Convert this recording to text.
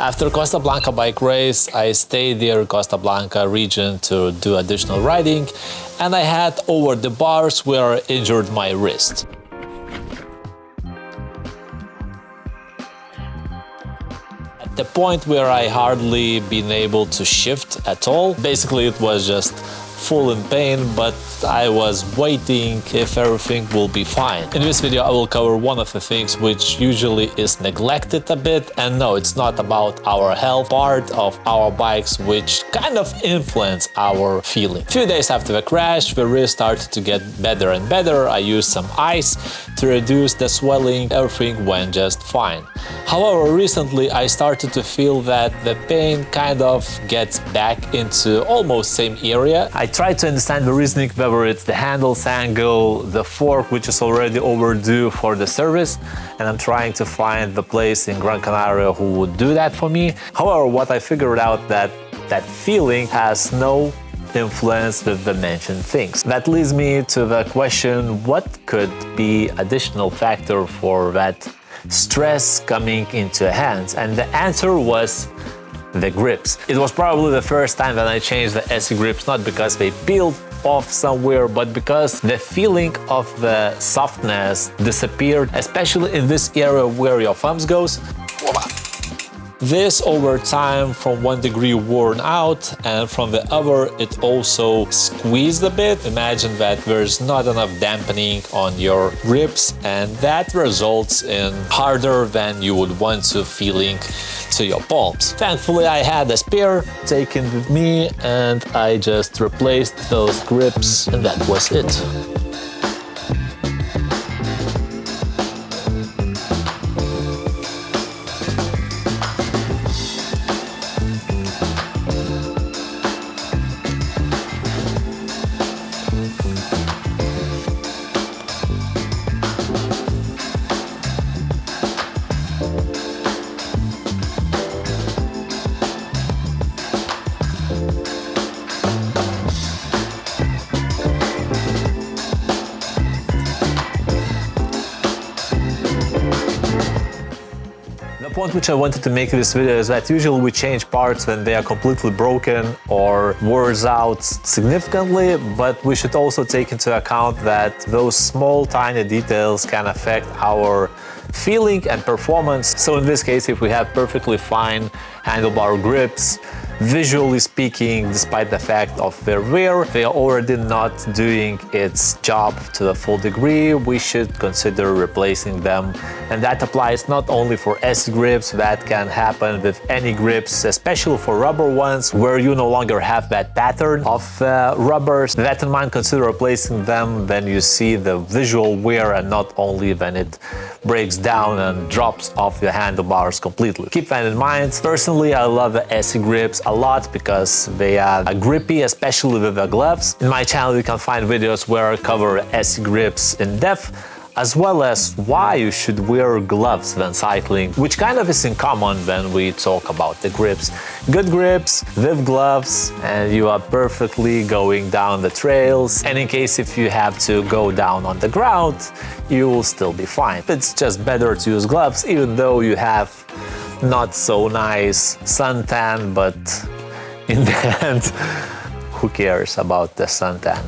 After Costa Blanca bike race, I stayed near Costa Blanca region to do additional riding, and I had over the bars where I injured my wrist. At the point where I hardly been able to shift at all. Basically, it was just full in pain, but I was waiting if everything will be fine. In this video I will cover one of the things which usually is neglected a bit, and no, it's not about our health part of our bikes which kind of influence our feeling. A few days after the crash, the wrist started to get better and better. I used some ice to reduce the swelling. Everything went just fine. However, recently I started to feel that the pain kind of gets back into almost same area. I tried to understand the reasoning, whether it's the handles angle, the fork which is already overdue for the service, and I'm trying to find the place in Gran Canaria who would do that for me. However, what I figured out that feeling has no influence with the mentioned things. That leads me to the question, what could be additional factor for that stress coming into hands? And the answer was the grips. It was probably the first time that I changed the SE grips, not because they peeled off somewhere, but because the feeling of the softness disappeared, especially in this area where your thumbs goes. This over time from 1 degree worn out, and from the other it also squeezed a bit. Imagine that there's not enough dampening on your grips, and that results in harder than you would want to feeling to your palms. Thankfully I had a spare taken with me, and I just replaced those grips, and that was it. The point which I wanted to make in this video is that usually we change parts when they are completely broken or wears out significantly, but we should also take into account that those small tiny details can affect our feeling and performance. So in this case, if we have perfectly fine handlebar grips, visually speaking, despite the fact of their wear, they are already not doing its job to the full degree, we should consider replacing them. And that applies not only for S grips, that can happen with any grips, especially for rubber ones, where you no longer have that pattern of rubbers. With that in mind, consider replacing them when you see the visual wear and not only when it breaks down and drops off your handlebars completely. Keep that in mind. Personally, I love the SE grips a lot because they are grippy, especially with the gloves. In my channel you can find videos where I cover SE grips in depth, as well as why you should wear gloves when cycling, which kind of is in common when we talk about the grips. Good grips with gloves and you are perfectly going down the trails, and in case if you have to go down on the ground, you will still be fine. It's just better to use gloves, even though you have not so nice suntan, but in the end, who cares about the suntan?